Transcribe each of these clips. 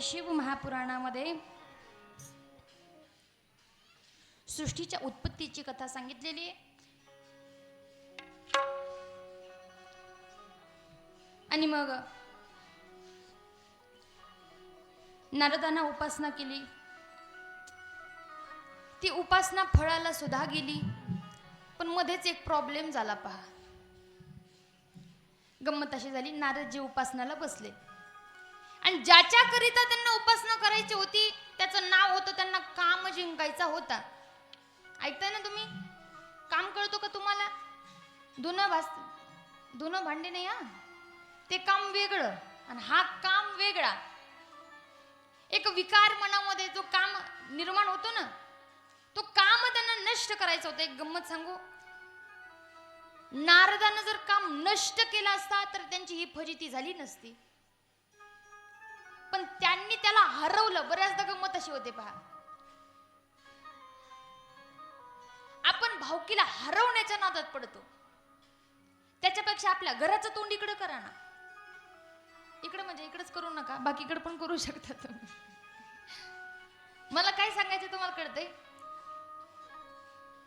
शिव महापुराणामध्ये सृष्टीच्या उत्पत्तीची कथा सांगितलेली आहे. आणि मग नारदांना उपासना केली. ती उपासना फळाला सुद्धा गेली, पण मध्येच एक प्रॉब्लेम झाला. पहा, गंमत अशी झाली, नारदजी उपासनाला बसले आणि ज्याच्याकरिता त्यांना उपासना करायची होती त्याचं नाव होतं, त्यांना काम जिंकायचा होता. ऐकताय ना तुम्ही? काम कळतो का तुम्हाला? धुणं भांडे नाही, हा, ते काम वेगळं आणि हा काम वेगळा. एक विकार मनामध्ये जो काम निर्माण होतो ना, तो काम त्यांना नष्ट करायचा होता. एक गंमत सांगू, नारदानं जर काम नष्ट केलं असता तर त्यांची ही फजिती झाली नसती, पण त्यांनी त्याला हरवलं. बऱ्याचदा गंमत अशी होते. पहा, आपण भावकीला हरवण्याच्या नादात पडतो, त्याच्यापेक्षा आपल्या घराचं तोंड इकडे करा ना. इकडे म्हणजे इकडेच करू नका, बाकीकडे पण करू शकता तुम्ही. मला काय सांगायचं तुम्हाला कळतंय?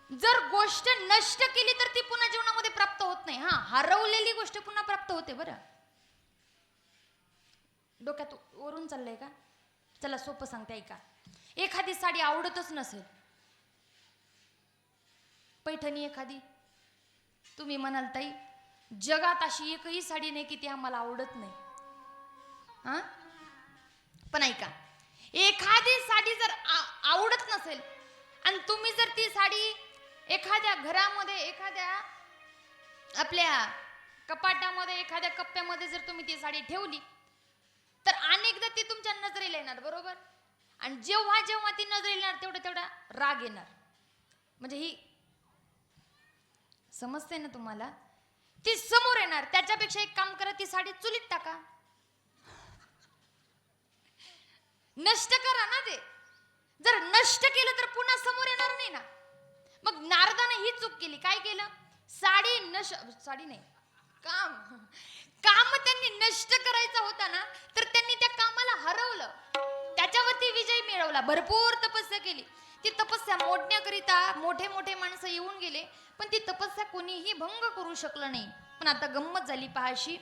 जर गोष्ट नष्ट केली तर ती पुन्हा जीवनामध्ये प्राप्त होत नाही. हा, हरवलेली गोष्ट पुन्हा प्राप्त होते. बरं, डोक्यात वरून चाललंय का? चला सोपं सांगते, ऐका. एखादी साडी आवडतच नसेल, पैठणी एखादी, तुम्ही म्हणाल ताई जगात अशी एकही साडी नाही की ती आम्हाला आवडत नाही. हा, पण ऐका, एखादी साडी जर आवडत नसेल आणि तुम्ही जर ती साडी एखाद्या घरामध्ये, एखाद्या आपल्या कपाटामध्ये, एखाद्या कप्प्यामध्ये जर तुम्ही ती साडी ठेवली तर अनेकदा ती तुमच्या नजरेला येणार, बरोबर? आणि जेव्हा जेव्हा ती नजरेला येणार तेवढा राग येणार. म्हणजे ही समजते ना तुम्हाला? ती समोर येणार. त्याच्यापेक्षा एक काम करा, ती साडी चुलीत टाका, नष्ट करा ना. ते जर नष्ट केलं तर पुन्हा समोर येणार नाही ना. मग नारदाने ही चूक केली. काय केलं? साडी नाही, काम त्यांनी नष्ट करायचा होता ना, तर त्यांनी त्या कामाला हरवलं, त्याच्यावरती विजय मिळवला. भरपूर तपस्या केली. ती तपस्या मोडण्याकरिता मोठे मोठे माणसं येऊन गेले, पण ती तपस्या कोणीही भंग करू शकलं नाही. पण आता गंमत झाली पहाशी,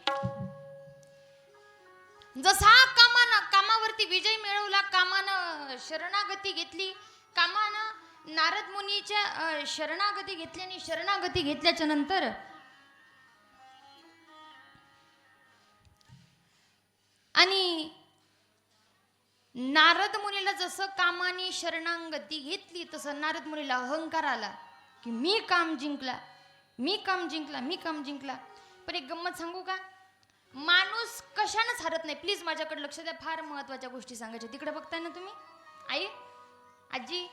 जसा कामावरती विजय मिळवला, कामानं शरणागती घेतली, कामानं नारद मुनीच्या शरणागती घेतल्याने, शरणागती घेतल्याच्या नंतर आणि नारद मुनीला जसं कामाने शरणागती घेतली तसं नारद मुनीला अहंकार आला की मी काम जिंकला. पण एक गंमत सांगू का? माणूस कशानंच हरत नाही. प्लीज माझ्याकडे लक्ष द्या, फार महत्वाच्या गोष्टी सांगायच्या. तिकडे बघताय ना तुम्ही? आई, आजी,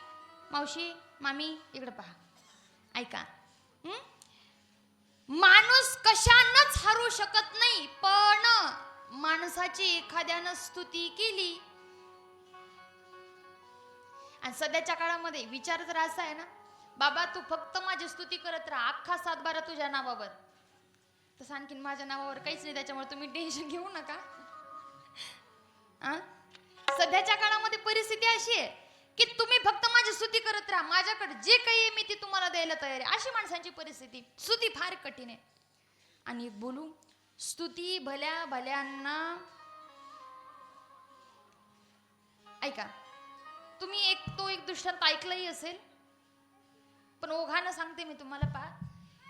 मावशी, मामी, इकडे पहा, ऐका. माणूस कशानंच हरू शकत नाही, पण माणसाची एखाद्यानं स्तुती केली. आणि सध्याच्या काळामध्ये विचार जर असा आहे ना, बाबा तू फक्त माझी स्तुती करत राहा, अख्खा 7/12 तुझ्या नावावर, तसं आणखीन माझ्या नावावर काहीच नाही, त्याच्यामुळे तुम्ही टेन्शन घेऊ नका. सध्याच्या काळामध्ये परिस्थिती अशी आहे की तुम्ही फक्त माझी स्तुती करत राहा, माझ्याकडे जे काही आहे मी ती तुम्हाला द्यायला तयार आहे, अशी माणसांची परिस्थिती. स्तुती फार कठीण आहे. आणि बोलू, स्तुती भल्या भल्यांना, ऐका, तुम्ही एक दृष्टांत ऐकलंही असेल, पण ओघानं सांगते मी तुम्हाला. पहा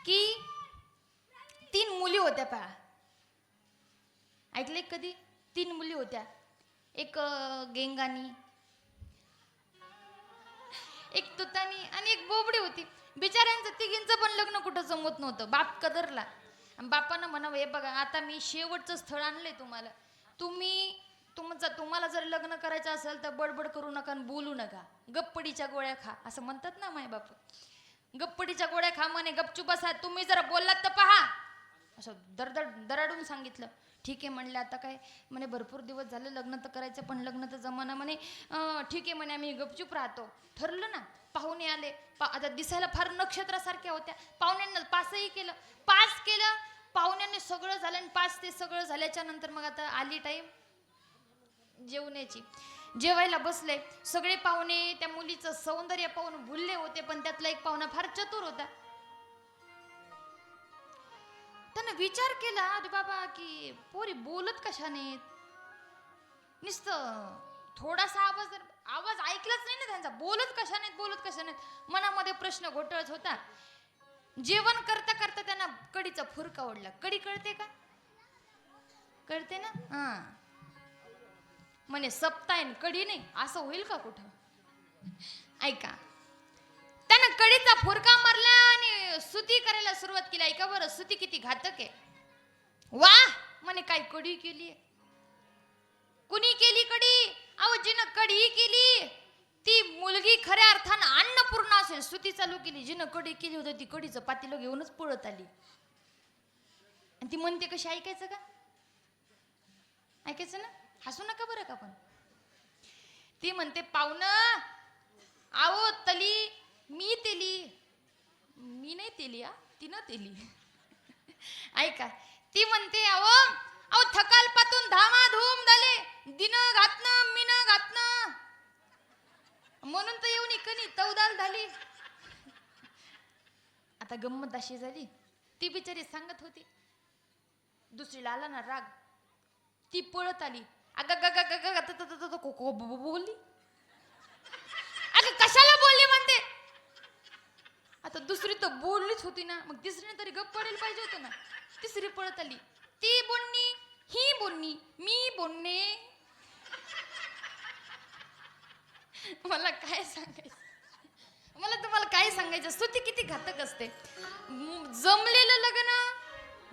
की 3 मुली होत्या. पहा, ऐकले कधी? 3 मुली होत्या, एक गेंगानी, एक तुतानी आणि एक बोबडी होती. बिचाऱ्यांचं तिघींचं पण लग्न कुठं जमत नव्हतं. बाप कदरला, बापानं म्हणावं, हे बघा आता मी शेवटचं स्थळ आणलंय तुम्हाला, तुम्हाला जर लग्न करायचं असेल तर बडबड करू नका आणि बोलू नका, गप्पडीच्या गोळ्या खा, असं म्हणतात ना माय बाप. गप्पडीच्या गोळ्या खा म्हणे, गपचूप बसा. तुम्ही जरा बोललात तर पहा, असं दराडून सांगितलं. ठीक आहे म्हणले, आता काय म्हणे, भरपूर दिवस झाले लग्न तर करायचं, पण लग्न तर जमाना म्हणे. ठीक आहे म्हणे, आम्ही गपचूप राहतो. ठरलं ना. पाहुणे आले, आता दिसायला फार नक्षत्रासारख्या होत्या. पाहुण्यांना पासही केलं, पास केलं पाहुण्यांनी, सगळं झालं. आणि पास ते सगळं झाल्याच्या नंतर मग आता आली टाईम जेवण्याची. जेवायला बसले, सगळे पाहुणे त्या मुलीचं सौंदर्य पाहून भुलले होते, पण त्यातला एक पाहुणा फार चतुर होता. त्यानं विचार केला, अरे बाबा, की पोरी बोलत कशाने, नुसतं थोडासा आवाज ऐकलाच नाही ना त्यांचा, बोलत कशाने. मनामध्ये प्रश्न घोटळत होता. जेवण करता करता त्यांना कढीचा फुरका ओढला. कढी कळते का? कळते ना? हा. म्हणे सप्ताय कढी नाही, असं होईल का कुठं? ऐका, त्यानं कढीचा फुरका मारला आणि स्तुती करायला सुरुवात केली. ऐका बरं, स्तुती किती घातक आहे. वा म्हणे, काय कढी केली. कुणी केली कढी? अहो, जिनं कढी केली ती मुलगी खऱ्या अर्थानं अन्नपूर्णा असेल. स्तुती चालू केली. जिनं कढी केली होती ती कढीचं पातेलं घेऊनच पळत आली. आणि ती म्हणते कशी, ऐकायचं का? ऐकायचं ना? हसू नका बरं का. पण ती म्हणते, पाहुणं, आओ तली मी तेली. मी नाही तेली, तिनं तेली. ऐका, ती म्हणते, अहो थकाल पातून धामाधूम झाले, दिन घातनं मीन घातनं, म्हणून तर येऊन इकनी तवदाल झाली. आता गंमत अशी झाली, ती बिचारी सांगत होती, दुसरीला आला ना राग, ती पळत आली. बोलली. अगं कशाला बोलली म्हणते. आता दुसरी तर बोललीच होती ना, मग तिसरीने तरी गप्प पडायला पाहिजे होतं ना. तिसरी पळत आली. ती बोलणी, ही बोलणी, मी बोलणे. मला काय सांगायचं, मला तुम्हाला काय सांगायचं. स्तुती किती घातक असते. जमलेलं लग्न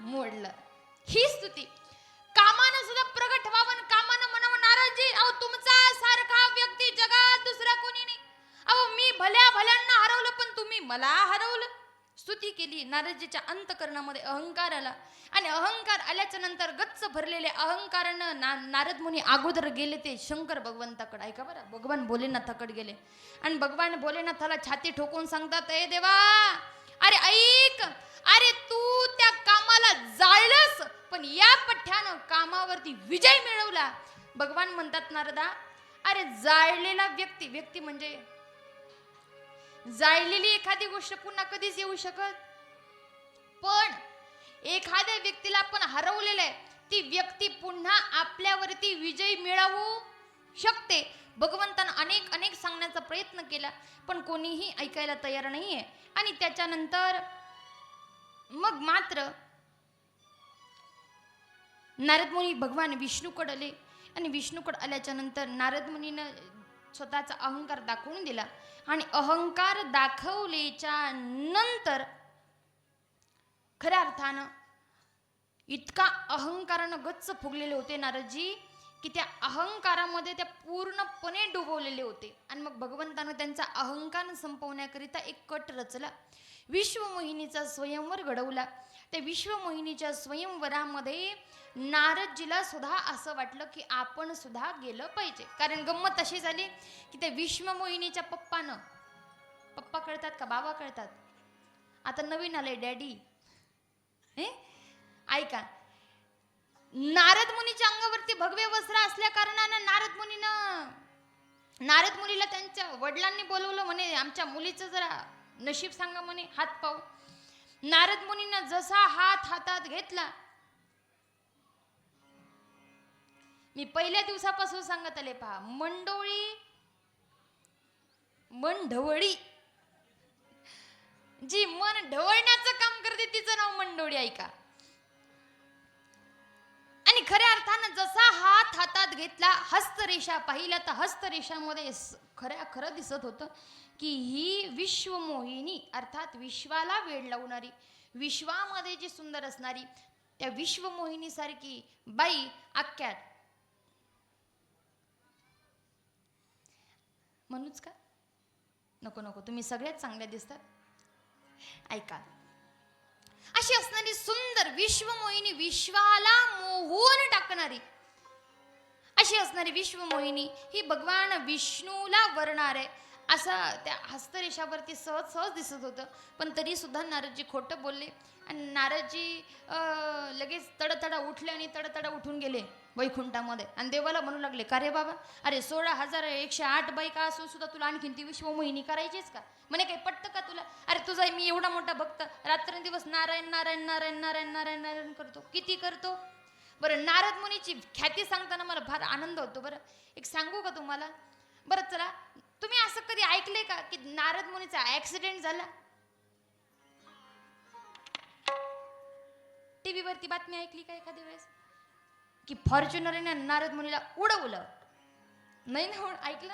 मोडलं, ही स्तुती. कामानं सुद्धा प्रगट व्हावं, कामानं म्हणावं नाराजी. अहो, तुमचा सारखा व्यक्ती जगात दुसरा कोणी नाही. अहो, मी भल्यांना हरवलं, पण तुम्ही मला हरवलं. स्तुती केली. नाराजीच्या अंतकरणामध्ये अहंकार आला, आणि अहंकार आल्याच्या नंतर गच्च भरलेले अहंकारानं नारद मुनी अगोदर गेले ते शंकर भगवंताकडे. ऐका बरं, भगवान भोलेनाथाकडे गेले आणि भगवान भोलेनाथाला छाती ठोकून सांगतात, ए देवा, अरे ऐक, अरे तू त्या कामाला जाळलंस, पण या पठ्ठ्यानं कामावरती विजय मिळवला. भगवान म्हणतात, नारदा, अरे जाळलेला व्यक्ती म्हणजे जाळलेली एखादी गोष्ट पुन्हा कधीच येऊ शकत, पण एखाद्या व्यक्तीला आपण हरवलेलं आहे, ती व्यक्ती पुन्हा आपल्यावरती विजय मिळवू शकते. भगवंतानं अनेक सांगण्याचा प्रयत्न केला, पण कोणीही ऐकायला तयार नाहीये. आणि त्याच्यानंतर मग मात्र नारद मुनी भगवान विष्णूकडे आले, आणि विष्णूकडे आल्याच्या नंतर नारद मुनीनं स्वतःचा अहंकार दाखवून दिला. आणि अहंकार दाखवल्याच्या नंतर खऱ्या अर्थानं इतका अहंकारानं गच्च फुगलेले होते नारदजी, की त्या अहंकारामध्ये त्या पूर्णपणे डुबवलेले होते. आणि मग भगवंतानं त्यांचा अहंकार संपवण्याकरिता एक कट रचला. विश्वमोहिनीचा स्वयंवर घडवला. त्या विश्वमोहिनीच्या स्वयंवरामध्ये नारदजीला सुद्धा असं वाटलं की आपण सुद्धा गेलं पाहिजे. कारण गंमत अशी झाली की त्या विश्वमोहिनीच्या पप्पा कळतात का बाबा कळतात, आता नवीन आले डॅडी. ऐका, नारद मुनीच्या अंगावरती भगवे वस्त्र असल्या कारणानं नारद मुनीला त्यांच्या वडिलांनी बोलवलं. म्हणे आमच्या मुलीचं जरा नशीब सांगा म्हणे, हात पाहू. नारद मुनीनं जसा हात हातात घेतला, मी पहिल्या दिवसापासून सांगत आले, पहा, मन ढवळी, जी मन ढवळण्याचं काम करते तिचं नाव मंडोळी. ऐका, आणि खऱ्या अर्थानं जसा हात हातात घेतला, हस्तरेषा पाहिल्या तर हस्तरेषामध्ये खरं दिसत होतं की ही विश्वमोहिनी, अर्थात विश्वाला वेड लावणारी, विश्वामध्ये जी सुंदर असणारी त्या विश्वमोहिनी सारखी बाई अख्ख्या म्हणूच का नको, तुम्ही सगळ्यात चांगल्या दिसतात. ऐका, अशी असणारी सुंदर विश्वमोहिनी, विश्वाला मोहून टाकणारी अशी असणारी विश्वमोहिनी ही भगवान विष्णूला वरणार आहे असं त्या हस्तरेषावरती सहज दिसत होतं. पण तरी सुद्धा नारदजी खोटं बोलले, आणि नारदजी लगेच तडतडा उठले आणि तडतडा उठून गेले वैकुंठामध्ये. आणि देवाला म्हणू लागले, का रे बाबा, अरे 16,108 बायका असून सुद्धा तुला आणखीन ती विश्वमोहिनी करायचीच का? म्हणे काही पटतं का तुला? अरे तुझा मी एवढा मोठा भक्त, रात्रंदिवस नारायण नारायण नारायण नारायण नारायण नारायण करतो. किती करतो बरं? नारद मुनीची ख्याती सांगताना मला फार आनंद होतो. बरं एक सांगू का तुम्हाला? बरं चला, तुम्ही असं कधी ऐकलंय का की नारद मुनीचा ऍक्सिडेंट झाला? टीव्ही वरती बातमी ऐकली का एखाद्या वेळेस की फॉर्च्युनरने नारद मुनीला उडवलं? नाही ना ऐकलं.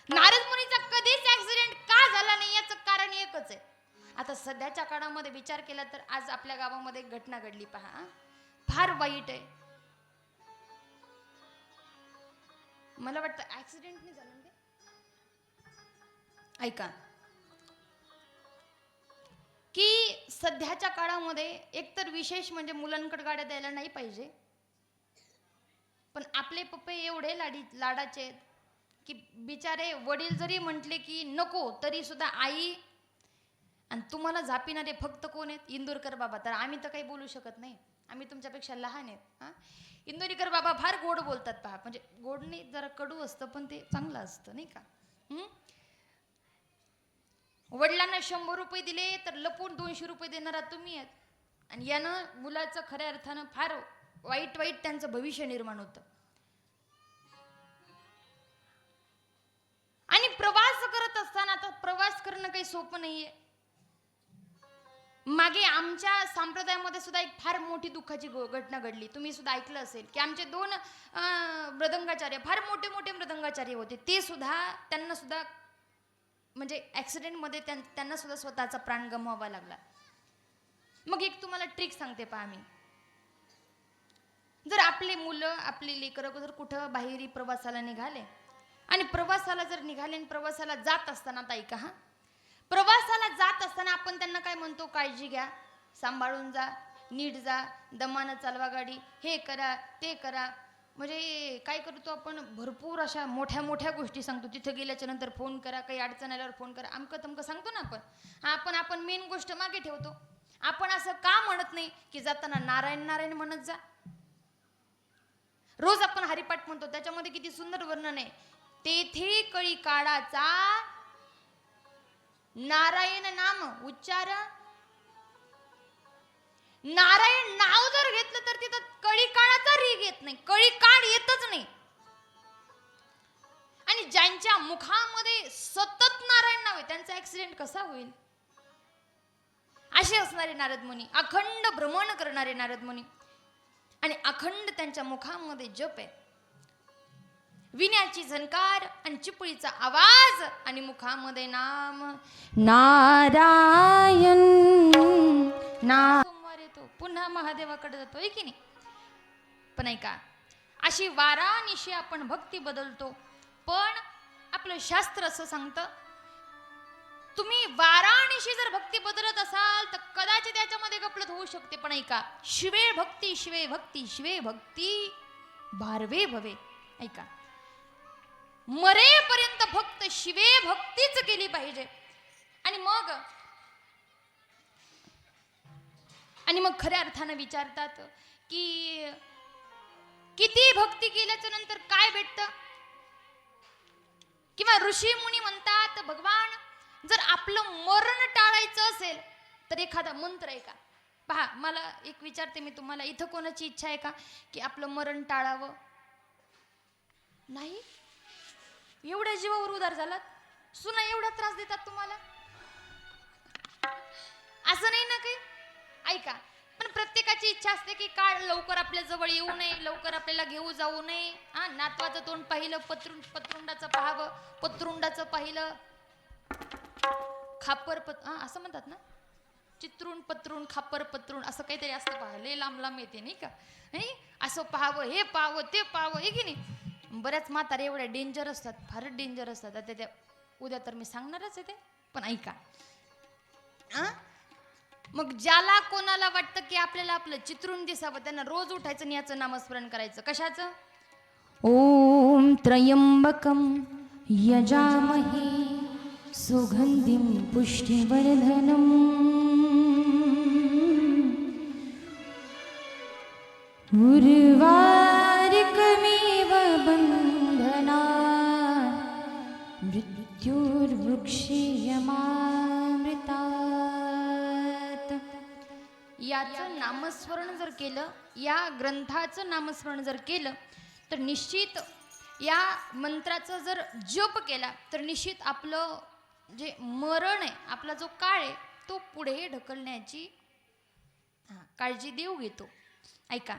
नारद मुनीचा कधीच ऍक्सिडेंट का झाला नाही याचं कारण एकच आहे. आता सध्याच्या काळामध्ये विचार केला तर आज आपल्या गावामध्ये एक घटना घडली पहा, फार वाईट आहे. मला वाटतं ऍक्सिडेंट नाही झालं ते. ऐका की सध्याच्या काळामध्ये एकतर विशेष म्हणजे मुलांकडे गाड्या द्यायला नाही पाहिजे, पण आपले पप्पे एवढे लाडाचे की बिचारे वडील जरी म्हटले की नको तरी सुद्धा आई. आणि तुम्हाला झापिणारे फक्त कोण आहेत? इंदोरकर बाबा. तर आम्ही तर काही बोलू शकत नाही, आम्ही तुमच्यापेक्षा लहान आहेत. इंदोरीकर बाबा फार गोड बोलतात पहा. म्हणजे गोड नाही, जरा कडू असतं पण ते चांगलं असतं नाही का. वडिलांना 100 रुपये दिले तर लपून 200 रुपये देणारा तुम्ही आहेत. आणि यानं मुलाचं खऱ्या अर्थानं फार वाईट वाईट त्यांचं भविष्य निर्माण होतं. आणि प्रवास करत असताना, आता प्रवास करणं काही सोपं नाहीये. मागे आमच्या संप्रदायामध्ये सुद्धा एक फार मोठी दुःखाची घटना घडली. तुम्ही सुद्धा ऐकलं असेल की आमचे 2 मृदंगाचार्य, फार मोठे मोठे मृदंगाचार्य होते, ते सुद्धा त्यांना सुद्धा म्हणजे ऍक्सिडेंटमध्ये त्यांना सुद्धा स्वतःचा प्राण गमवावा लागला. मग एक तुम्हाला ट्रिक सांगते पहा मी. जर आपले मुलं, आपली लेकरं जर कुठं बाहेरी प्रवासाला निघाले आणि प्रवासाला जर निघाले आणि प्रवासाला जात असताना, आता ऐका हा, प्रवासाला जात असताना आपण त्यांना काय म्हणतो? काळजी घ्या, सांभाळून जा, नीट जा, दमानं चालवा गाडी, हे करा ते करा. म्हणजे काय करतो आपण? भरपूर अशा मोठ्या मोठ्या गोष्टी सांगतो. तिथं गेल्याच्या नंतर फोन करा, काही अडचण आल्यावर फोन करा, अमकं तमकं सांगतो ना आपण मेन गोष्ट मागे ठेवतो. आपण असं का म्हणत नाही की जाताना नारायण नारायण म्हणत जा? रोज आपण हरिपाठ म्हणतो, त्याच्यामध्ये किती सुंदर वर्णन आहे. तेथे कळी काळाचा नारायण नाम उच्चार. नारायण नाव जर घेतलं तर तिथं कळी काळाचा रीग येत नाही, कळी काळ येतच नाही. आणि ज्यांच्या मुखामध्ये सतत नारायण नाव आहे त्यांचा ऍक्सिडेंट कसा होईल? असे असणारे नारद मुनी, अखंड भ्रमण करणारे नारद मुनी, आणि अखंड त्यांच्या मुखामध्ये जप आहे. विण्याची झणकार आणि चिपळीचा आवाज आणि मुखामध्ये नाम नारायण. सोमवार येतो, पुन्हा महादेवाकडे जातो, आहे की नाही? पण ऐका, अशी वारानिशी आपण भक्ती बदलतो, पण आपलं शास्त्र असं सांगतं तुम्ही वारानिशी जर भक्ती बदलत असाल तर कदाचित त्याच्यामध्ये गफलत होऊ शकते. पण ऐका, शिवे भक्ती शिवे भक्ती शिवे भक्ती भारवे भवे. ऐका, मरेपर्यंत फक्त शिवे भक्तीच केली पाहिजे. आणि मग खऱ्या अर्थानं विचारतात की किती भक्ती केल्याच्या नंतर काय भेटतं? किंवा ऋषी मुनी म्हणतात, भगवान जर आपलं मरण टाळायचं असेल तर एखादा मंत्र आहे का? पहा, मला एक विचारते मी तुम्हाला, इथं कोणाची इच्छा आहे का की आपलं मरण टाळावं? नाही? एवढ्या जीवावर उदार झालात? सुना एवढा त्रास देतात तुम्हाला? असं नाही ना काही? ऐका, पण प्रत्येकाची इच्छा असते की काळ लवकर आपल्या जवळ येऊ नये, लवकर आपल्याला घेऊ जाऊ नये. नातवाचं तोंड पाहिलं, पत्रुंडाचं पाहावं, पत्रुंडाचं पाहिलं खापर असं म्हणतात ना, चित्रून पत्रून खापर पत्रून असं काहीतरी असतं पहा, लय लांब लांब येते नाही का? नाही असं पाहावं, हे पाहावं, ते पाहावं, आहे की नाही? बऱ्याच म्हातारे एवढ्या डेंजर असतात, फारच डेंजर असतात. आता त्या उद्या तर मी सांगणारच आहे ते. पण ऐका, मग ज्याला कोणाला वाटतं की आपल्याला आपलं चित्रून दिसावं, त्यांना रोज उठायचं आणि याचं नामस्मरण करायचं. कशाचं? ओम त्र्यंबकम यजामहे सुगंधिं पुष्टिवर्धनम् उर्वारुकमिव मृत्युर्वृक्षीयमामृतात्. याचं नामस्मरण जर केलं, या ग्रंथाचं नामस्मरण जर केलं तर निश्चित, या मंत्राचा जर जप केला तर निश्चित आपलं जे मरण आहे, आपला जो काळ आहे, तो पुढे ढकलण्याची काळजी देव घेतो. ऐका,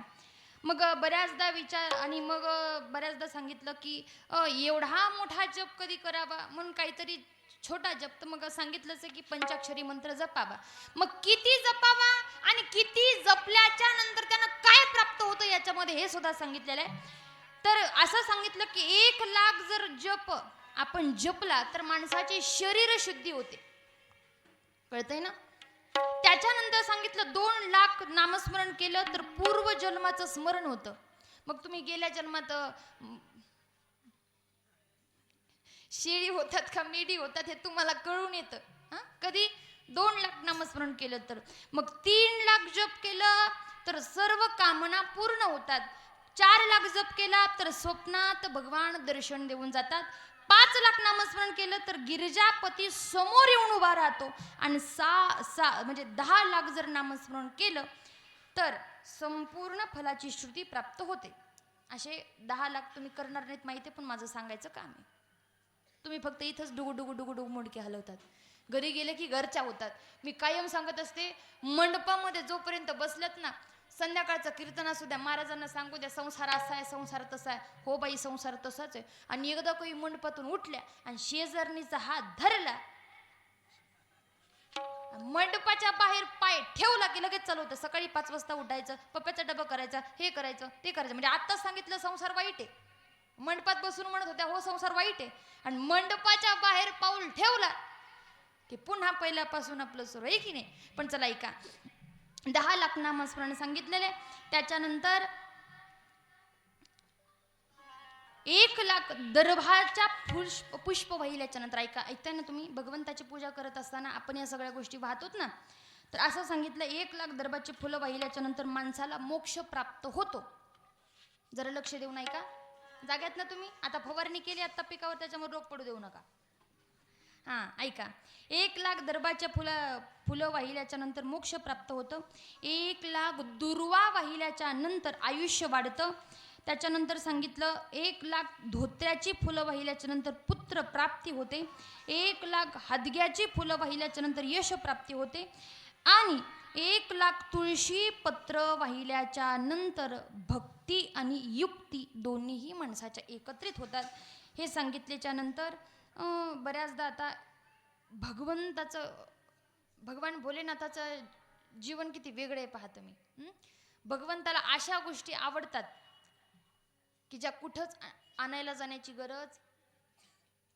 मग बऱ्याचदा विचार, आणि मग बऱ्याचदा सांगितलं की एवढा मोठा जप कधी करावा, म्हणून काहीतरी छोटा जप. तर मग सांगितलंच आहे की पंचाक्षरी मंत्र जपावा. मग किती जपावा आणि किती जपल्याच्या नंतर त्यांना काय प्राप्त होतं याच्यामध्ये हे सुद्धा सांगितलेलं आहे. तर असं सांगितलं की 1,00,000 जर जप आपण जपला तर माणसाची शरीर शुद्धी होते. कळतंय ना? त्याच्यानंतर सांगितलं 2,00,000 नामस्मरण केलं तर पूर्व जन्माचं स्मरण होतं. मग तुम्ही गेल्या जन्मात शेळी होतात का मेढी होतात हे तुम्हाला कळून येतं. कधी 2,00,000 नामस्मरण केलं तर. मग 3,00,000 जप केलं तर सर्व कामना पूर्ण होतात. 4,00,000 जप केला तर स्वप्नात भगवान दर्शन देऊन जातात. 5,00,000 नामस्मरण केलं तर गिरिजापती समोर येऊन उभा राहतो. आणि म्हणजे 10,00,000 जर नामस्मरण केलं तर संपूर्ण फलाची श्रुती प्राप्त होते. असे 10,00,000 तुम्ही करणार नाहीत माहिती, पण माझं सांगायचं काम आहे. तुम्ही फक्त इथंच डुगू मुडके हलवतात, घरी गेले की घरच्या होतात. मी कायम सांगत असते, मंडपामध्ये जोपर्यंत बसलेत ना, संध्याकाळचं कीर्तन असू द्या, महाराजांना सांगू द्या संसार असा आहे, संसार तसा आहे. हो बाई, संसार तसाच आहे. आणि एकदा काही मंडपातून उठल्या आणि शेजारणीचा हात धरला, मंडपाच्या बाहेर पाय ठेवला की लगेच चालू होतं. सकाळी 5 वाजता उठायचं, पप्प्याचा डबा करायचा, हे करायचं ते करायचं. म्हणजे आत्ताच सांगितलं संसार वाईट आहे. मंडपात बसून म्हणत होत्या हो संसार वाईट आहे, आणि मंडपाच्या बाहेर पाऊल ठेवला की पुन्हा पहिल्यापासून आपलं सुरू आहे की नाही. पण चला ऐका, 10,00,000 नामस्मरण सांगितलेले. त्याच्यानंतर 1,00,000 दर्भाच्या पुष्प वाहिल्याच्या नंतर, ऐकताय ना तुम्ही, भगवंताची पूजा करत असताना आपण या सगळ्या गोष्टी वाहतोत ना, तर असं सांगितलं 1,00,000 दर्भाची फुलं वाहिल्याच्या नंतर माणसाला मोक्ष प्राप्त होतो. जरा लक्ष देऊन ऐका, जाग्यात ना तुम्ही. आता फवारणी केली आता पिकावर, त्याच्यामुळे रोग पडू देऊ नका. ऐका, 1,00,000 दर्भाच्या फुलं वाहिल्याच्या नंतर मोक्ष प्राप्त होतं. 1,00,000 दुर्वा वाहिल्याच्या नंतर आयुष्य वाढतं. त्याच्यानंतर सांगितलं 1,00,000 धोत्र्याची फुलं वाहिल्याच्या नंतर पुत्र प्राप्ती होते. 1,00,000 हदग्याची फुलं वाहिल्याच्या नंतर यश प्राप्ती होते. आणि 1,00,000 तुळशी पत्र वाहिल्याच्या नंतर भक्ती आणि युक्ती दोन्हीही माणसाच्या एकत्रित होतात. हे सांगितल्याच्या नंतर बऱ्याचदा आता भगवान भोलेनाथाचं जीवन किती वेगळं आहे पाहतो मी. भगवंताला अशा गोष्टी आवडतात की ज्या कुठंच आणायला जाण्याची गरज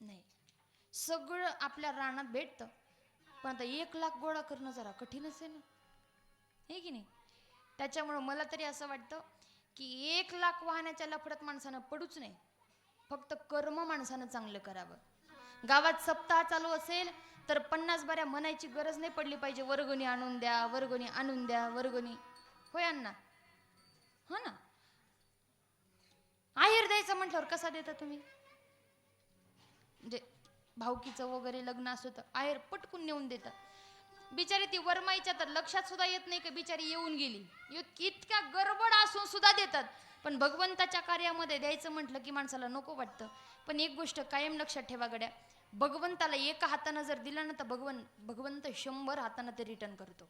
नाही. सगळं आपल्या रानात भेटतं. पण आता 1,00,000 गोळा करणं जरा कठीणच आहे ना, हे की नाही. त्याच्यामुळं मला तरी असं वाटतं की 1,00,000 वाहण्याच्या लफड्यात माणसानं पडूच नाही. फक्त कर्म माणसानं चांगलं करावं. गावात सप्ताह चालू असेल तर 50 बाऱ्या म्हणायची गरज नाही पडली पाहिजे, वर्गणी आणून द्या, वर्गणी आणून द्या, वर्गणी. होय अण्णा? हो ना. आहेर द्यायचं म्हटल्यावर कसा देता तुम्ही? म्हणजे भावकीचं वगैरे लग्न असतं तर आहेर पटकून नेऊन देतात. बिचारी ती वरमाईच्या तर लक्षात सुद्धा येत नाही की बिचारी येऊन गेली. इतक्या गडबड असून सुद्धा देतात. पण भगवंताच्या कार्यामध्ये द्यायचं म्हटलं की माणसाला नको वाटतं. पण एक गोष्ट कायम लक्षात ठेवा गड्या, भगवंताला एका हातानं जर दिलं ना तर भगवंत 100 हातानं ते रिटर्न करतो.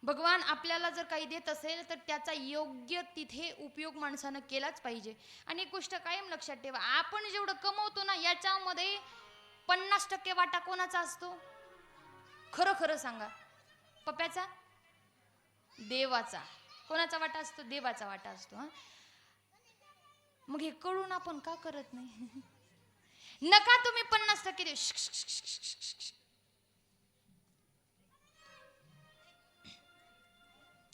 भगवान आपल्याला जर काही देत असेल तर त्याचा योग्य तिथे उपयोग माणसानं केलाच पाहिजे. आणि एक गोष्ट कायम लक्षात ठेवा, आपण जेवढं कमवतो ना याच्यामध्ये 50% वाटा कोणाचा असतो? खरं खरं सांगा. पप्प्याचा? देवाचा. कोणाचा वाटा असतो? देवाचा वाटा असतो. मग हे कळून आपण का करत नाही? नका तुम्ही 50% देऊ.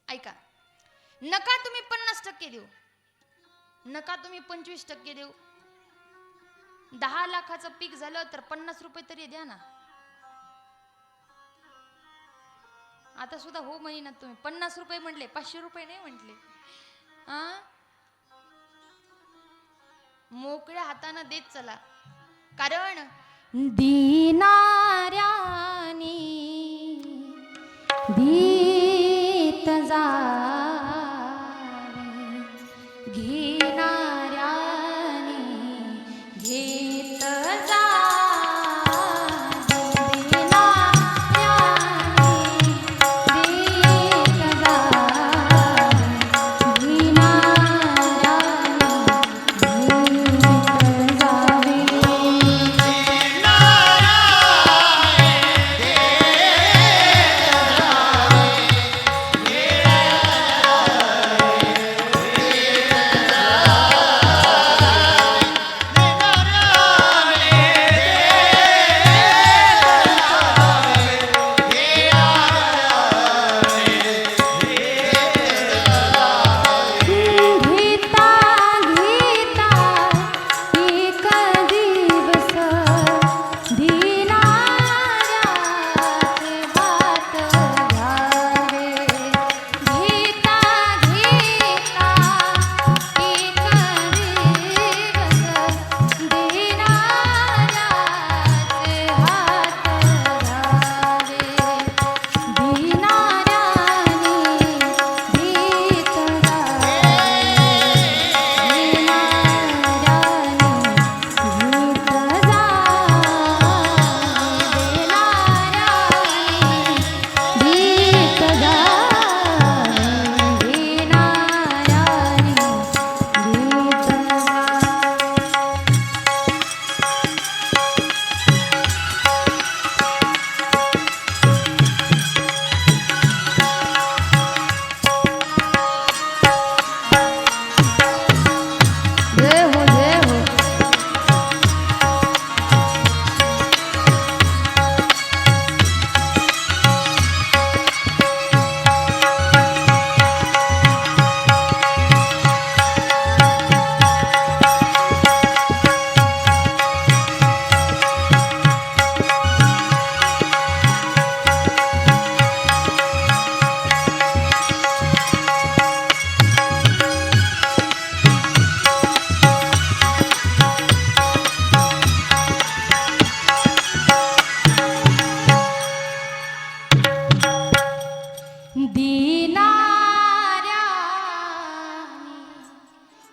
ऐका, नका तुम्ही 50% देऊ, नका तुम्ही 25% देऊ. 10,00,000चं पीक झालं तर 50 रुपये तरी द्या ना. आता सुद्धा हो म्हणी ना तुम्ही. 50 रुपये म्हटले, 500 रुपये नाही म्हटले. मोकळ्या हातानं देत चला. कारण दिनाऱ्यानी दीत जावे घेणाऱ्यानी घेत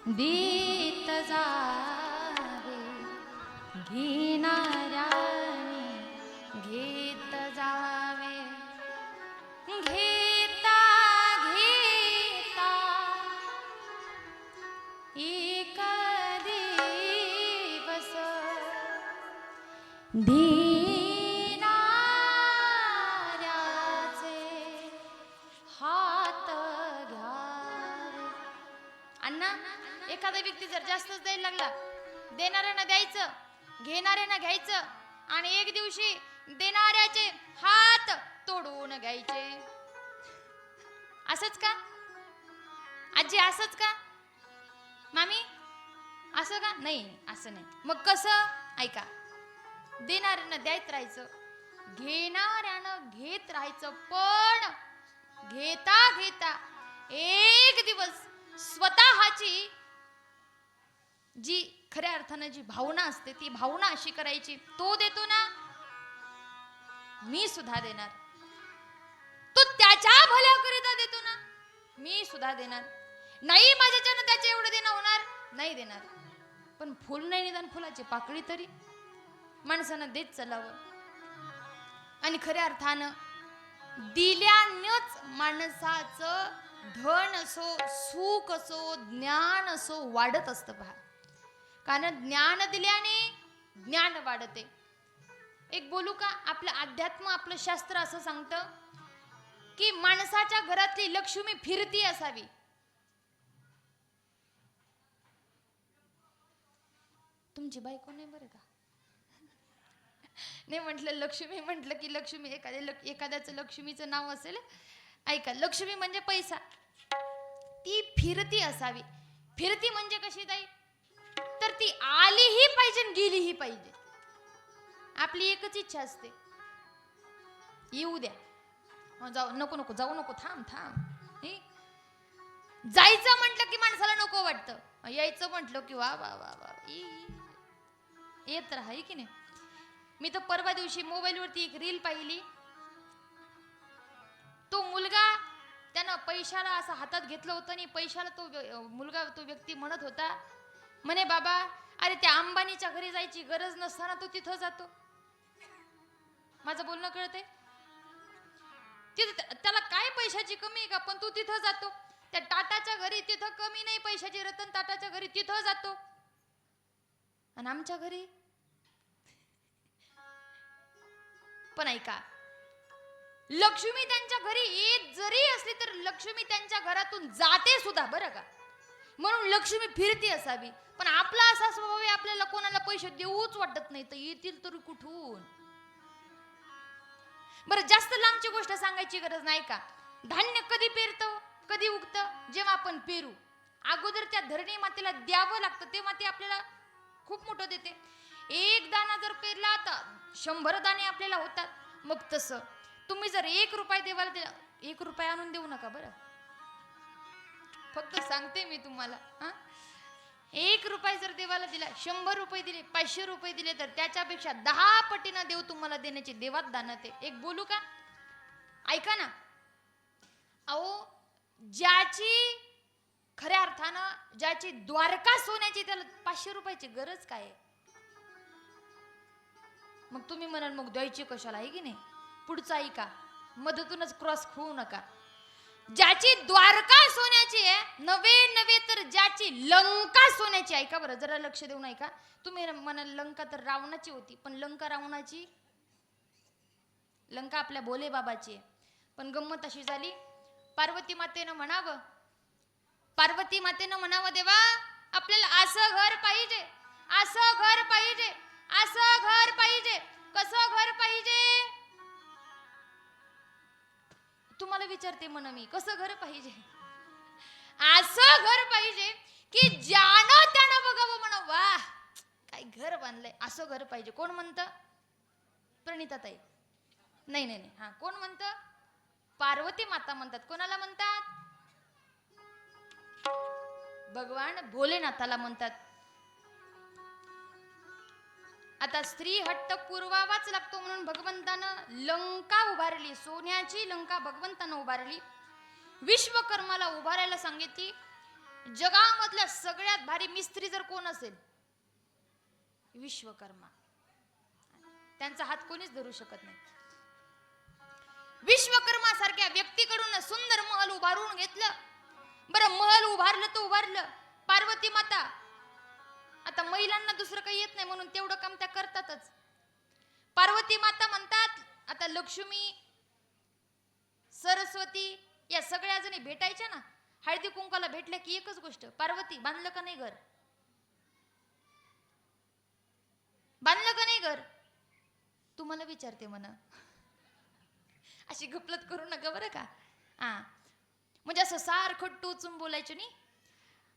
दीत जावे घेणाऱ्याने घेत जावे घेता घेता एक दिवस देणाऱ्याचे हात घ्यावे. अण्णा, एखादा व्यक्ती जर जास्तच द्यायला लागला, देणाऱ्यांना द्यायचं, घेणाऱ्यांना घ्यायचं आणि एक दिवशी देणाऱ्याचे हात तोडून घ्यायचे. असंच का आजी? असंच का मामी? असं का? नाही, असं नाही. मग कसं? ऐका, देणाऱ्यांना द्यायच राहायचं, घेणाऱ्यानं घेत राहायचं. पण घेता घेता एक दिवस स्वतःची जी खऱ्या अर्थानं जी भावना असते, ती भावना अशी करायची, तो देतो ना, मी सुद्धा देणार. तो त्याच्या भल्याकरिता देतो ना, मी सुद्धा देणार. नाही माझ्याच्यानं त्याचे एवढं देणं होणार, नाही देणार. पण फुल नाही, निदान फुलाची पाकळी तरी माणसानं देत चालावं. आणि खऱ्या अर्थानं दिल्यानंच माणसाचं धन असो, सुख असो, ज्ञान असो वाढत असतं. पहा, कारण ज्ञान दिल्याने ज्ञान वाढते. एक बोलू का? आपलं अध्यात्म, आपलं शास्त्र असं सांगतं की माणसाच्या घरातली लक्ष्मी फिरती असावी. तुमची बायको नाही बरं का? नाही म्हटलं लक्ष्मी, म्हटलं की लक्ष्मी एखाद्याचं लक्ष्मीचं नाव असेल. ऐका, लक्ष्मी म्हणजे पैसा, ती फिरती असावी. फिरती म्हणजे कशी ताई? तर ती आलीही पाहिजे, गेलीही पाहिजे. आपली एकच इच्छा असते, येऊ द्या. जाऊ नको, नको जाऊ नको, थांब थांब. जायचं म्हटलं की माणसाला नको वाटतं, यायचं म्हटलं की वा वा वा वा. येत राहा की नाही. मी तर परवा दिवशी मोबाईलवरती एक रील पाहिली. तो मुलगा त्यानं पैशाला असं हातात घेतलं होतं आणि पैशाला तो मुलगा तो व्यक्ती म्हणत होता, म्हणे बाबा अरे त्या अंबानीच्या घरी जायची गरज नसताना तो तिथं जातो. माझं बोलणं कळतंय? तिथं त्याला काय पैशाची कमी आहे का, पण तू तिथं जातो. त्या टाटाच्या घरी तिथं कमी नाही पैशाची, रतन टाटाच्या घरी तिथं जातो. आणि आमच्या घरी पण ऐका, लक्ष्मी त्यांच्या घरी येत जरी असली तर लक्ष्मी त्यांच्या घरातून जाते सुद्धा बरं का. म्हणून लक्ष्मी फिरती असावी. पण आपला असा स्वभाव आहे, आपल्याला कोणाला पैसे देऊच वाटत नाही, तर येतील तरी कुठून. बरं जास्त लांबची गोष्ट सांगायची गरज नाही का. धान्य कधी पेरतो, कधी उगतं, जेव्हा आपण पेरू. अगोदर त्या धरणी मातेला द्यावं लागतं, तेव्हा ती आपल्याला खूप मोठं देते. एक दाना जर पेरला तर 100 दाणे आपल्याला होतात. मग तसं तुम्ही जर 1 रुपया देवाला दिला, 1 रुपया आणून देऊ नका बरं, फक्त सांगते मी तुम्हाला. 1 रुपया जर देवाला दिला, 100 रुपये दिले, 500 रुपये दिले, तर त्याच्यापेक्षा 10 पटीनं देव तुम्हाला देण्याची देवात दानत आहे. एक बोलू का, ऐका ना. अहो ज्याची खऱ्या अर्थानं ज्याची द्वारका सोन्याची, त्याला 500 रुपयाची गरज काय आहे. मग तुम्ही म्हणाल मग द्यायची कशाला, आहे की नाही. पुढचा ऐका, मधूनच क्रॉस होऊ नका. ज्याची द्वारका सोन्याची आहे, नवे तर ज्याची लंका सोन्याची. ऐका बरं, जरा लक्ष देऊन ऐका. तुम्ही म्हणाल लंका तर रावणाची होती, पण लंका रावणाची, लंका आपल्या भोले बाबाची आहे. पण गंमत अशी झाली, पार्वती मातेनं म्हणावं देवा आपल्याला असं घर पाहिजे, असं घर पाहिजे, असं घर पाहिजे. कसं घर पाहिजे तुम्हाला विचारते म्हणा मी, कसं घर पाहिजे. असं घर पाहिजे की ज्यानं त्यानं बघावं म्हणा, वा काय घर बांधलंय, असं घर पाहिजे. कोण म्हणतं? प्रणिताताई. नाही, कोण म्हणतं? पार्वती माता म्हणतात. कोणाला म्हणतात? भगवान भोलेनाथाला म्हणतात. आता स्त्री हट्ट पुरवावाच लागतो म्हणून भगवंतानं लंका उभारली, सोन्याची लंका भगवंतानं उभारली. विश्वकर्माला उभारायला सांगितली. जगामधल्या सगळ्यात भारी मिस्त्री जर कोण असेल, विश्वकर्मा. त्यांचा हात कोणीच धरू शकत नाही. विश्वकर्मा सारख्या व्यक्तीकडून सुंदर महल उभारून घेतलं. बरं महल उभारलं तर उभारलं, पार्वती माता, आता महिलांना दुसरं काही येत नाही म्हणून तेवढं काम त्या करतातच. पार्वती माता म्हणतात, आता लक्ष्मी सरस्वती या सगळ्या जणी भेटायच्या ना, हळदी कुंकाला भेटल्या की एकच गोष्ट, पार्वती बांधलं का नाही घर, बांधलं का नाही घर. तुम्हाला विचारते म्हणा, अशी गपलत करू नका बरं का. म्हणजे असं सारखं टोचून बोलायचं नाही.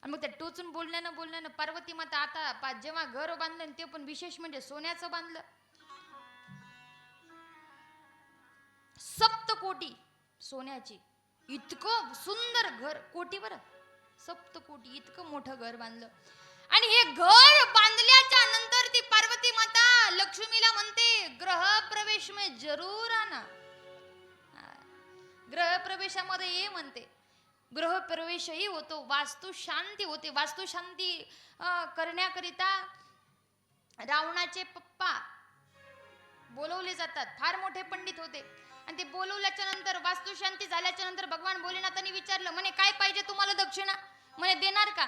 आणि मग त्या टोचून बोलण्यानं पार्वती माता आता जेव्हा घर बांधलं, ते पण विशेष म्हणजे सोन्याचं बांधलं. 7 सोन्याची, इतकं सुंदर घर, कोटी बरं, 7 इतकं मोठं घर बांधलं. आणि हे घर बांधल्याच्या नंतर ती पार्वती माता लक्ष्मीला म्हणते, ग्रह प्रवेश में जरूर आना. ग्रह प्रवेशामध्ये ये म्हणते. ग्रह प्रवेशही होतो, वास्तू शांती होते. वास्तू शांती करण्याकरिता रावणाचे पप्पा बोलवले जातात, फार मोठे पंडित होते. आणि ते बोलवल्याच्या नंतर, वास्तू शांती झाल्याच्या नंतर भगवान भोलेनाथांनी विचारलं, म्हणे काय पाहिजे तुम्हाला दक्षिणा. म्हणे देणार का.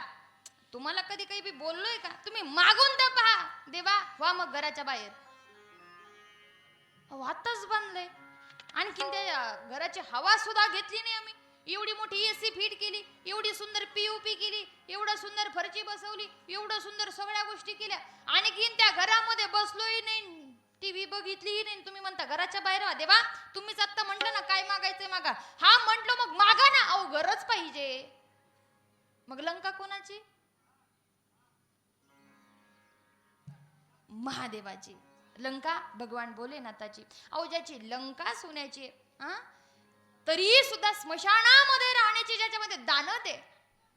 तुम्हाला कधी काही बी बोललोय का. तुम्ही मागून तर पहा देवा, वा मग घराच्या बाहेर. आताच बांधलंय, आणखीन त्या घराची हवा सुद्धा घेतली नाही आम्ही. एवढी मोठी एसी फिट केली, एवढी सुंदर पीओपी केली, एवढं सुंदर फरची बसवली, एवढं सुंदर सगळ्या गोष्टी केल्या, आणखीन त्या घरामध्ये बसलोही नाही, टीव्ही बघितलीही नाही. तुम्ही म्हणता घराच्या बाहेर. देवा तुम्हीच आता म्हटलं ना काय मागायचंय मागा. हा म्हटलं मग मागा ना. अहो घरच पाहिजे. मग लंका कोणाची. महादेवाची. लंका भगवान भोलेनाथाची. अहो ज्याची लंका सोन्याची तरी सुद्धा स्मशानामध्ये राहण्याची ज्याच्यामध्ये दानत आहे,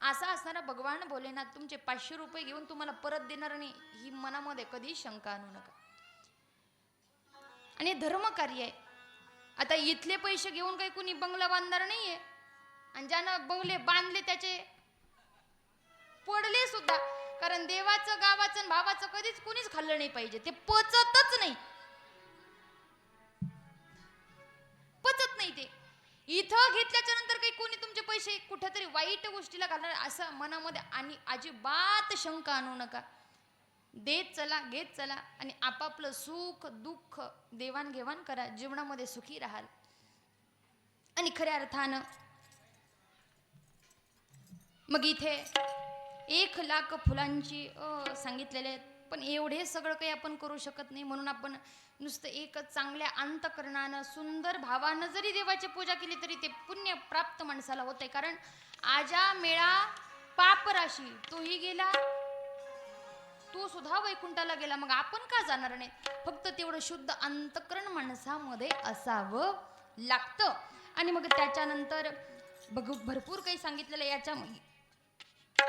असा असणारा भगवान भोलेनाथ तुमचे 500 रुपये घेऊन तुम्हाला परत देणार नाही ही मनामध्ये कधी शंका आणू नका. आणि धर्म कार्य आहे. आता इथले पैसे घेऊन काही कुणी बंगला बांधणार नाहीये, आणि ज्यानं बंगले बांधले त्याचे पडले सुद्धा. कारण देवाचं, गावाचं, भावाचं कधीच कुणीच खाल्लं नाही पाहिजे. ते पचतच नाही, पचत नाही ते. इथं घेतल्याच्या नंतर काही कोणी तुमचे पैसे कुठेतरी वाईट गोष्टीला घालणार असं मनामध्ये आणि अजिबात शंका आणू नका. देत चला, घेत चला, आणि आपापलं सुख दुःख देवाणघेवाण करा. जीवनामध्ये सुखी राहाल. आणि खऱ्या अर्थानं मग इथे 1,00,000 फुलांची सांगितलेले आहेत. पण एवढे सगळं काही आपण करू शकत नाही. म्हणून आपण नुसतं एकच चांगल्या अंतकरणानं सुंदर भावानं जरी देवाची पूजा केली तरी ते पुण्य प्राप्त माणसाला होते. कारण आजा मेळा पाप राशी, तोही गेला, तू सुद्धा वैकुंठाला गेला. मग आपण का जाणार नाही? फक्त तेवढं शुद्ध अंतकरण माणसामध्ये असावं लागतं. आणि मग त्याच्यानंतर भरपूर काही सांगितलेलं. याच्या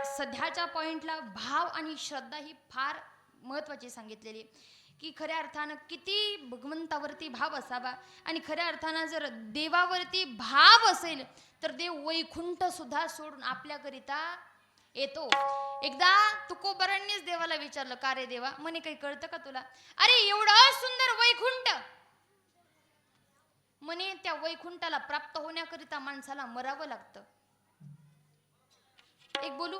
सध्याच्या पॉइंटला भाव आणि श्रद्धा ही फार महत्वाची सांगितलेली, की खऱ्या अर्थानं किती भगवंतावरती भाव असावा. आणि खऱ्या अर्थानं जर देवावरती भाव असेल तर देव वैकुंठ सुद्धा सोडून आपल्याकरिता येतो. एकदा तुकोबारांनीच देवाला विचारलं, का रे देवा, म्हणे काही कळतं का तुला? अरे एवढं सुंदर वैकुंठ, म्हणे त्या वैकुंठाला प्राप्त होण्याकरिता माणसाला मरावं लागतं. एक बोलू,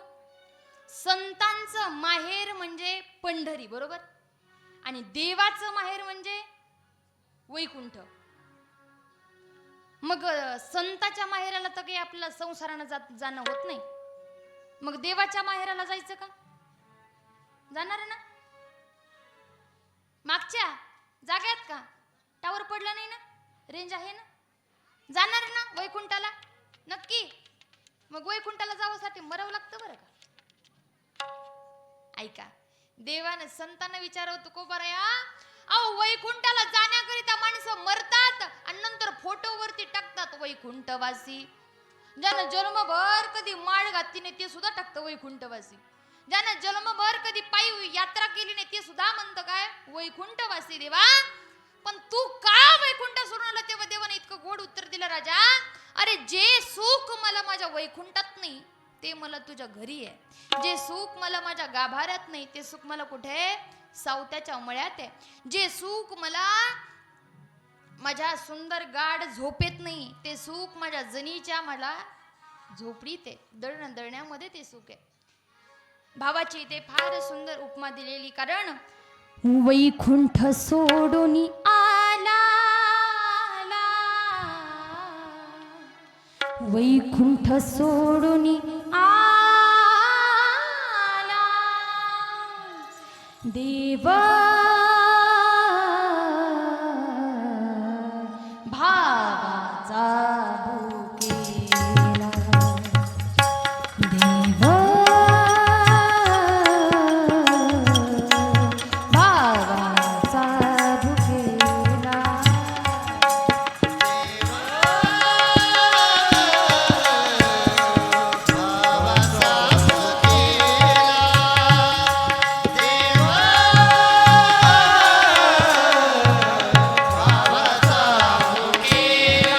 संतांचं माहेर म्हणजे पंढरी, बरोबर, आणि देवाचं माहेर म्हणजे वैकुंठ. मग संताच्या माहेराला तर काही आपल्याला संसारानं जाणं होत नाही. मग देवाच्या माहेराला जायचं का? जाणार ना? मागच्या जाग्यात का टावर पडला नाही ना? रेंज आहे ना? जाणार ना वैकुंठाला नक्की? मग वैकुंठाला जावसाठी मरावं लागतं बरं का? ऐका, देवानं संतांना विचारवतो को बरया, अहो वैकुंठाला जाण्याकरिता माणसं मरतात आणि नंतर फोटोवरती टाकतात वैकुंठवासी. ज्यानं जन्मभर कधी माळ घातली नाही ते सुद्धा टाकतं वैकुंठवासी. ज्यानं जन्मभर कधी पायी यात्रा केली नाही ते सुद्धा म्हणतं काय वैकुंठवासी. देवा, पण तू का वैकुंठ सोडून आला? तेव्हा देवाने इतकं गोड उत्तर दिलं, राजा, अरे जे सुख मला माझ्या वैकुंठात नाही ते मला तुझ्या घरी आहे. जे सुख मला माझ्या गाभाऱ्यात नाही ते सुख मला कुठे? सावत्याच्या मळ्यात आहे. जे सुख मला माझ्या सुंदर गाढ झोपेत नाही ते सुख माझ्या जनीच्या मला झोपडीत आहे. दळण्यामध्ये ते सुख आहे. भावाची इथे फार सुंदर उपमा दिलेली. कारण वैकुंठ सोडून आला, वैकुंठ सोडून आला देव भावाचा भुकेला. देव भावाचा भुकेला.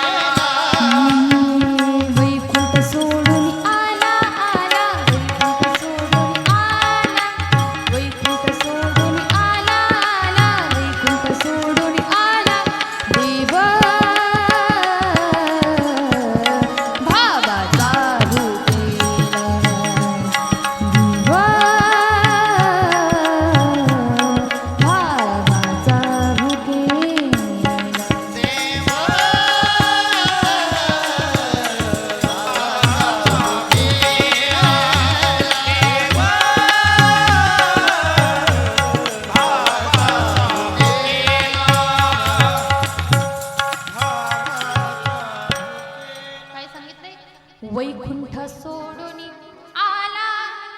वैकुंठ सोडून आला,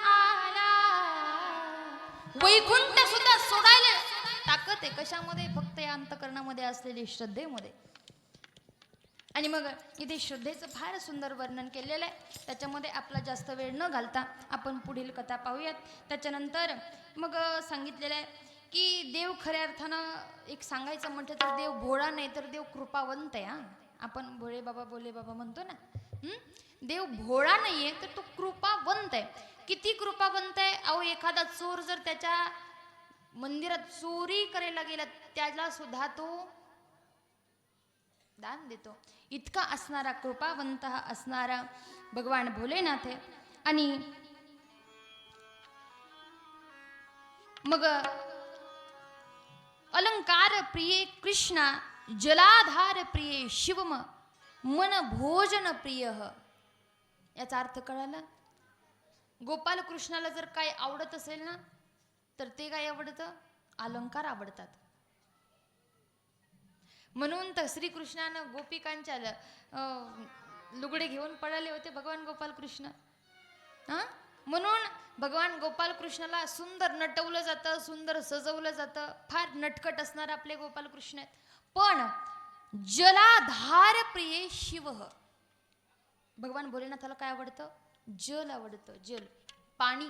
आला. वैकुंठ सुद्धा सोडायला ताकद आहे. कशामध्ये? फक्त या अंतकरणामध्ये असलेली श्रद्धेमध्ये. आणि मग इथे श्रद्धेचं फार सुंदर वर्णन केलेलं आहे. त्याच्यामध्ये आपला जास्त वेळ न घालता आपण पुढील कथा पाहूयात. त्याच्यानंतर मग सांगितलेलं आहे की देव खऱ्या अर्थानं एक सांगायचं म्हटलं तर देव भोळा नाही तर देव कृपावंत आहे. आपण भोळे बाबा बोले बाबा म्हणतो ना, देव भोळा नाहीये तर तो कृपावंत आहे. किती कृपावंत आहे. अहो एखादा चोर जर त्याच्या मंदिरात चोरी करायला गेला त्याला सुद्धा तो दान देतो. इतका असणारा कृपावंत हा असणारा भगवान भोलेनाथ आहे. आणि मग अलंकार प्रिय कृष्णा जलाधार प्रिय शिवम मन भोजन प्रिय. याचा अर्थ कळाला. गोपाल कृष्णाला जर काय आवडत असेल ना तर ते काय आवडतं, अलंकार आवडतात. म्हणून तर श्रीकृष्णानं गोपिकांच्या लुगडे घेऊन पळाले होते भगवान गोपाल कृष्ण. म्हणून भगवान गोपाल कृष्णाला सुंदर नटवलं जातं, सुंदर सजवलं जातं. फार नटखट असणार आपले गोपाल कृष्ण आहेत. पण जलाधार प्रिय शिव, भगवान भोलेनाथाला काय आवडतं, जल आवडतं. जल, पाणी.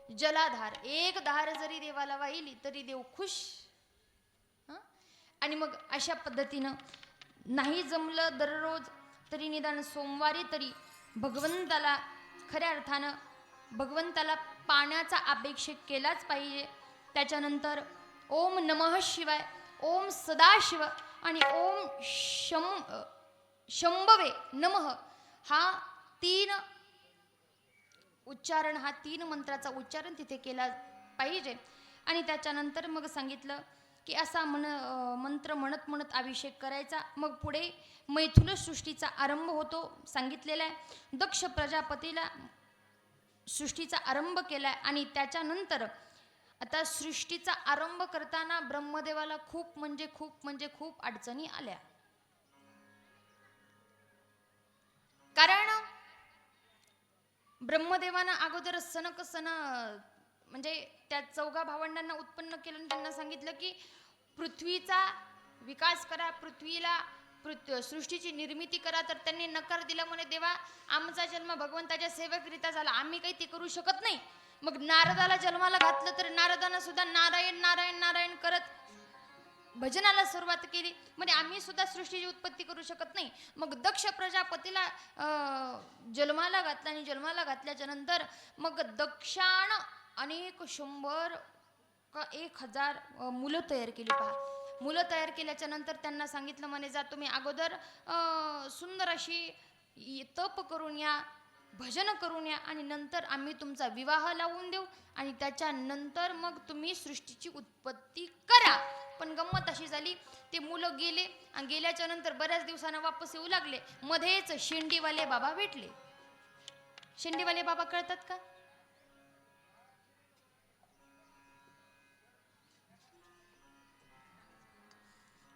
जलाधार, एक धार जरी देवाला वाहिली तरी देव खुश. आणि मग अशा पद्धतीनं नाही जमलं दररोज तरी निदान सोमवारी तरी भगवंताला खऱ्या अर्थानं भगवंताला पाण्याचा अभिषेक केलाच पाहिजे. त्याच्यानंतर ओम नमः शिवाय, ओम सदाशिव आणि ओम शंभवे नमः हा तीन उच्चारण, हा तीन मंत्राचा उच्चारण तिथे केला पाहिजे. आणि त्याच्यानंतर मग सांगितलं की असा मंत्र म्हणत म्हणत अभिषेक करायचा. मग पुढे मैथुन सृष्टीचा आरंभ होतो. सांगितलेला आहे दक्ष प्रजापतीला सृष्टीचा आरंभ केलाय. आणि त्याच्यानंतर आता सृष्टीचा आरंभ करताना ब्रह्मदेवाला खूप म्हणजे खूप अडचणी आल्या. कारण ब्रह्मदेवानं अगोदर सनक म्हणजे त्या चौघा भावंडांना उत्पन्न केलं आणि त्यांना सांगितलं की पृथ्वीचा विकास करा, पृथ्वीला सृष्टीची निर्मिती करा. तर त्यांनी नकार दिला. म्हणे देवा आमचा जन्म भगवंताच्या सेवकरित्या झाला, आम्ही काही ते करू शकत नाही. मग नारदाला जन्माला घातलं तर नारदानं सुद्धा नारायण नारायण नारायण करत भजनाला सुरुवात केली. म्हणजे आम्ही सुद्धा सृष्टीची उत्पत्ती करू शकत नाही. मग दक्ष प्रजापतीला जन्माला घातला आणि जन्माला घातल्याच्या नंतर मग दक्षानं अनेक 100 का 1000 मुलं तयार केली. पहा, मुलं तयार केल्याच्या नंतर त्यांना सांगितलं म्हणे जा तुम्ही अगोदर सुंदर अशी तप करून या, भजन करून या आणि नंतर आम्ही तुमचा विवाह लावून देऊ आणि त्याच्यानंतर मग तुम्ही सृष्टीची उत्पत्ती करा. पण गंमत अशी झाली, ते मुलं गेले आणि गेल्याच्या नंतर बऱ्याच दिवसांना वापस येऊ लागले. मध्येच शेंडीवाले बाबा भेटले. शेंडीवाले बाबा कळतात का?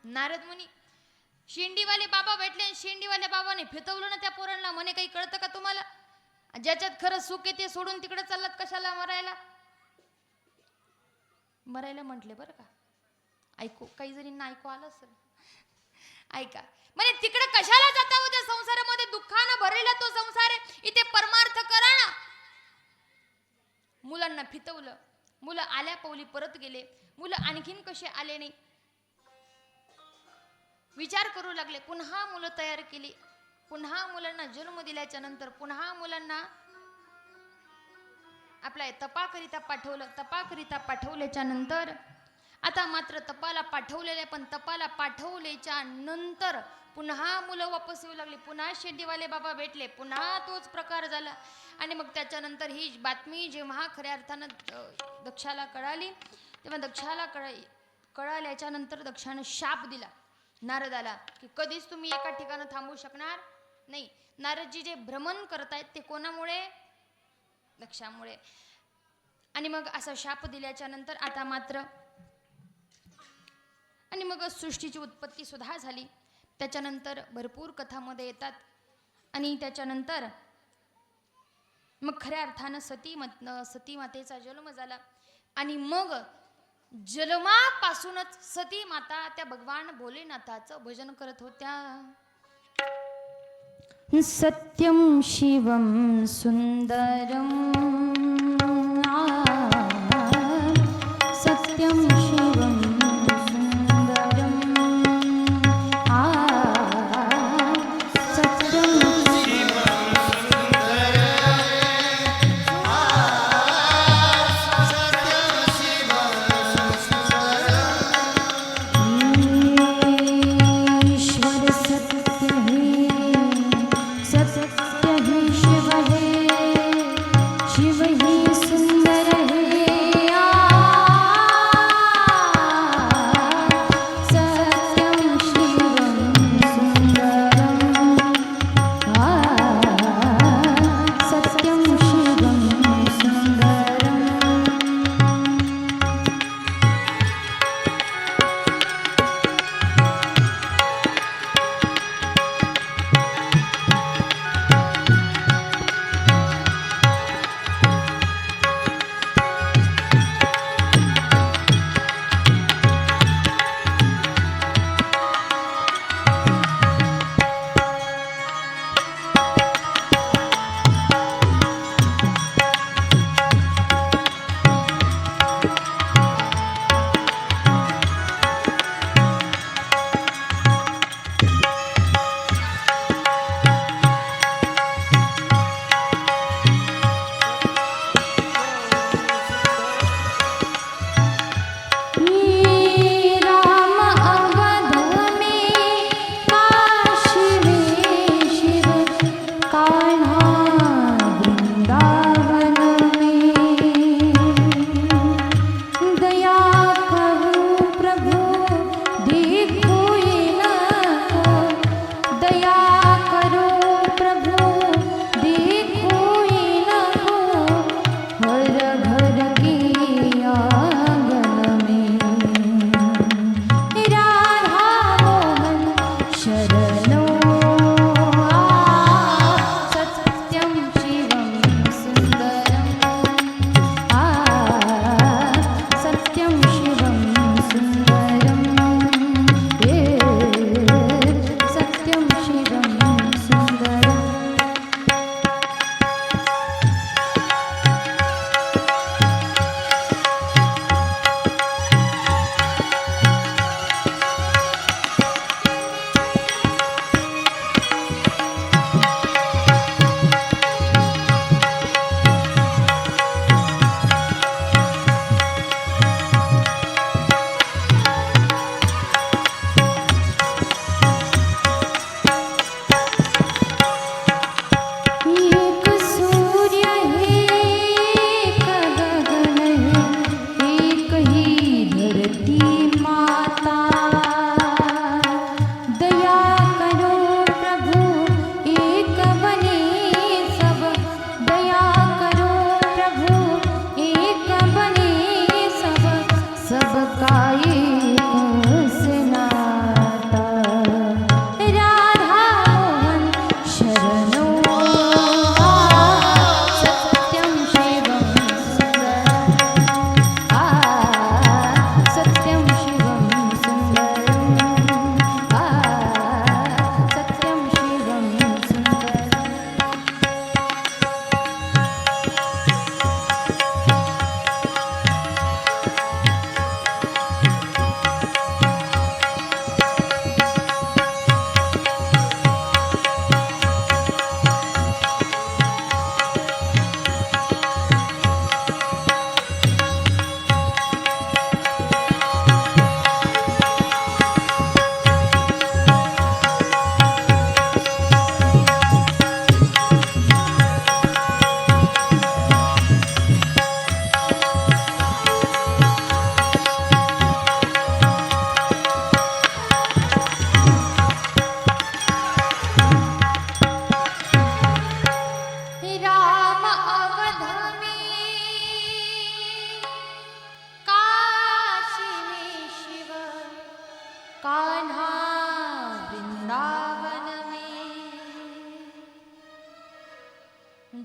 नारद मुनी शेंडीवाले बाबा भेटले आणि शेंडीवाल्या बाबाने फितवलं ना त्या पोरांना. म्हणे काही कळतं का तुम्हाला? ज्याच्यात खरं सुख आहे ते सोडून तिकडे चाललात कशाला मरायला? मरायला म्हटले बरं का. ऐकू, काही जणींना ऐकू आलं असेल. ऐका, म्हणजे तिकडे कशाला जाता होत्या? संसारामध्ये दुःखानं भरलेला तो संसार आहे. इथे परमार्थ करा ना. मुलांना फितवलं. मुलं आल्या पावली परत गेले. मुलं आणखीन कसे आले नाही विचार करू लागले. पुन्हा मुलं तयार केली. पुन्हा मुलांना जन्म दिल्याच्या नंतर पुन्हा मुलांना आपल्या तपाकरिता पाठवलं. तपाकरिता पाठवल्याच्या नंतर आता मात्र तपाला पाठवलेले, पण तपाला पाठवल्याच्या नंतर पुन्हा मुलं वापस येऊ लागली. पुन्हा शेंडीवाले बाबा भेटले. पुन्हा तोच प्रकार झाला. आणि मग त्याच्यानंतर ही बातमी जेव्हा खऱ्या अर्थानं दक्षाला कळाली तेव्हा दक्षाला कळाल्याच्या नंतर दक्षानं शाप दिला नारदाला की कधीच तुम्ही एका ठिकाणी थांबू शकणार नाही. नारदजी जे भ्रमण करतायत ते कोणामुळे? दक्षामुळे. आणि मग असा शाप दिल्याच्या नंतर आता मात्र आणि मग सृष्टीची उत्पत्ती सुद्धा झाली. त्याच्यानंतर भरपूर कथामध्ये येतात. आणि त्याच्यानंतर मग खऱ्या अर्थानं सती मातेचा जन्म झाला. आणि मग जन्मापासूनच सती माता त्या भगवान भोलेनाथाचं भजन करत होत्या. सत्यं शिवं सुन्दरं सत्यं शिवं सुन्दरं सत्यं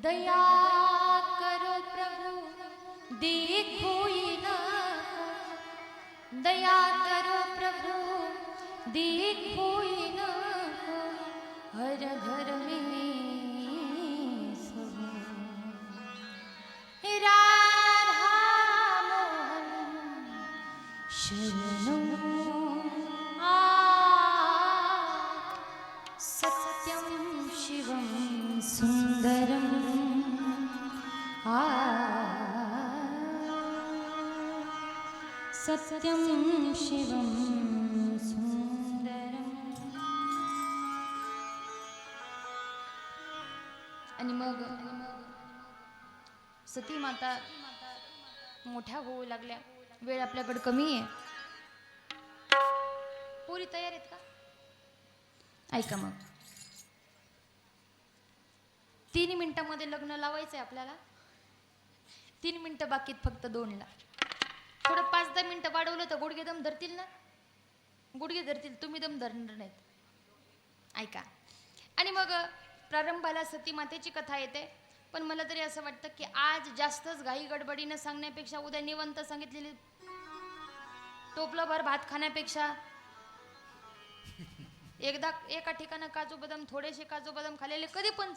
दया करो प्रभु देखो ये ना, दया करो प्रभु देखो ये ना, हर घर में सब राधा मोहन शरणं सत्यं शिवं सुंदरं सत्यं शिवं सुंदरं. आणि मग सती माता मोठ्या होऊ लागल्या. वेळ आपल्याकडे कमी आहे. पोरी तयार आहेत का? ऐका मग 3 मिनिटांमध्ये लग्न लावायचंय आपल्याला. 3 मिनिटं बाकीत फक्त 2ला. थोडं 5-10 मिनिटं वाढवलं तर गुडघे दम धरतील ना. गुडघे धरतील, तुम्ही दम धरणार नाहीत. ऐका. आणि मग प्रारंभाला सती मातेची कथा येते. पण मला तरी असं वाटतं की आज जास्तच घाई गडबडीनं सांगण्यापेक्षा उद्या निवंत सांगितलेली, टोपलंभर भात खाण्यापेक्षा एकदा एका ठिकाणी काजू बदाम, थोडेसे काजू बदाम खाल्लेले कधी पण